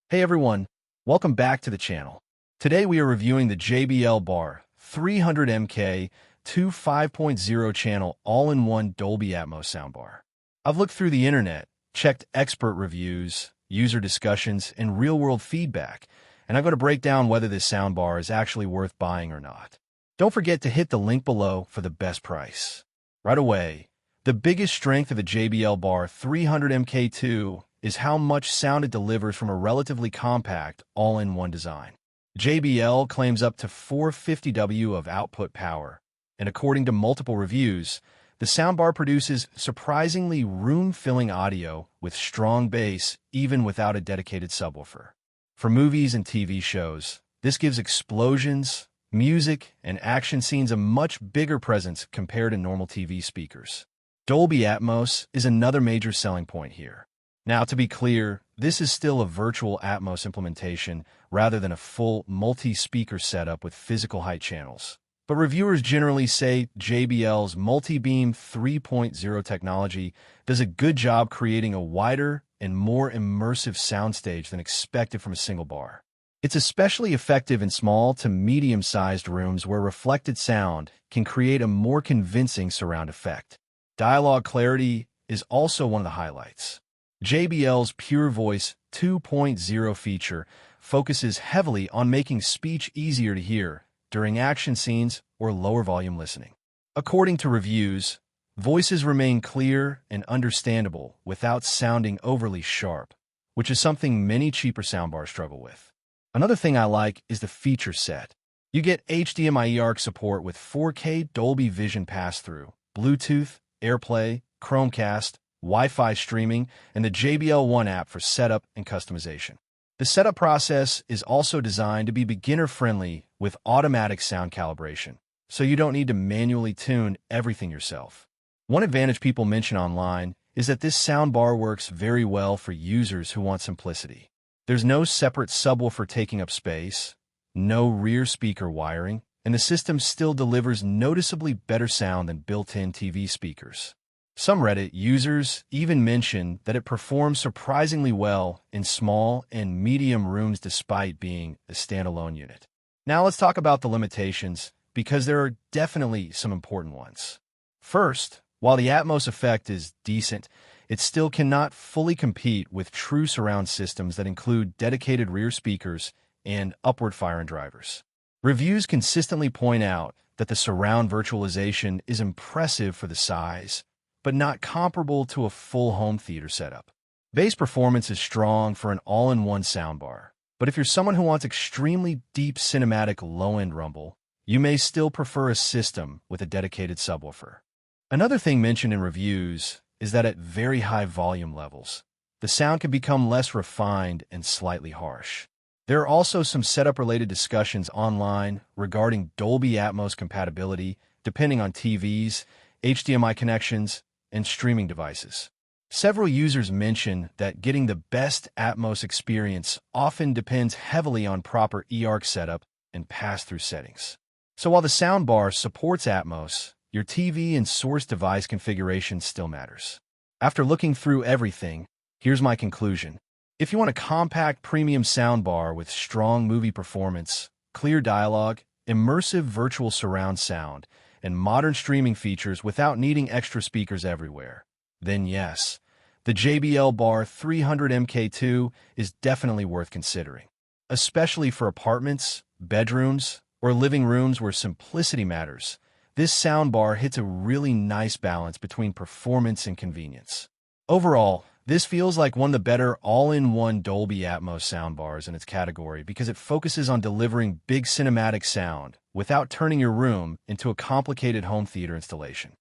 Hey everyone, welcome back to the channel. Today we are reviewing the JBL Bar 300 MK 5.0 channel all-in-one Dolby Atmos soundbar. I've looked through the internet, checked expert reviews, user discussions, and real-world feedback, and I'm going to break down whether this soundbar is actually worth buying or not. Don't forget to hit the link below for the best price. Right away, the biggest strength of the JBL Bar 300 MK2 is how much sound it delivers from a relatively compact, all-in-one design. JBL claims up to 450W of output power, and according to multiple reviews, the soundbar produces surprisingly room-filling audio with strong bass even without a dedicated subwoofer. For movies and TV shows, this gives explosions, music, and action scenes a much bigger presence compared to normal TV speakers. Dolby Atmos is another major selling point here. Now, to be clear, this is still a virtual Atmos implementation rather than a full multi-speaker setup with physical height channels. But reviewers generally say JBL's MultiBeam 3.0 technology does a good job creating a wider and more immersive soundstage than expected from a single bar. It's especially effective in small to medium-sized rooms where reflected sound can create a more convincing surround effect. Dialogue clarity is also one of the highlights. JBL's PureVoice 2.0 feature focuses heavily on making speech easier to hear during action scenes or lower volume listening. According to reviews, voices remain clear and understandable without sounding overly sharp, which is something many cheaper soundbars struggle with. Another thing I like is the feature set. You get HDMI eARC support with 4K Dolby Vision pass-through, Bluetooth, AirPlay, Chromecast, Wi-Fi streaming, and the JBL ONE app for setup and customization. The setup process is also designed to be beginner-friendly with automatic sound calibration, so you don't need to manually tune everything yourself. One advantage people mention online is that this soundbar works very well for users who want simplicity. There's no separate subwoofer taking up space, no rear speaker wiring, and the system still delivers noticeably better sound than built-in TV speakers. Some Reddit users even mention that it performs surprisingly well in small and medium rooms despite being a standalone unit. Now let's talk about the limitations, because there are definitely some important ones. First, while the Atmos effect is decent, it still cannot fully compete with true surround systems that include dedicated rear speakers and upward firing drivers. Reviews consistently point out that the surround virtualization is impressive for the size, but not comparable to a full home theater setup. Bass performance is strong for an all-in-one soundbar, but if you're someone who wants extremely deep cinematic low-end rumble, you may still prefer a system with a dedicated subwoofer. Another thing mentioned in reviews is that at very high volume levels, the sound can become less refined and slightly harsh. There are also some setup-related discussions online regarding Dolby Atmos compatibility depending on TVs, HDMI connections, and streaming devices. Several users mention that getting the best Atmos experience often depends heavily on proper eARC setup and pass-through settings. So while the soundbar supports Atmos, your TV and source device configuration still matters. After looking through everything, here's my conclusion. If you want a compact premium soundbar with strong movie performance, clear dialogue, immersive virtual surround sound, and modern streaming features without needing extra speakers everywhere, then yes, the JBL Bar 300 MK2 is definitely worth considering, especially for apartments, bedrooms, or living rooms where simplicity matters. This soundbar hits a really nice balance between performance and convenience. Overall, this feels like one of the better all-in-one Dolby Atmos soundbars in its category because it focuses on delivering big cinematic sound without turning your room into a complicated home theater installation.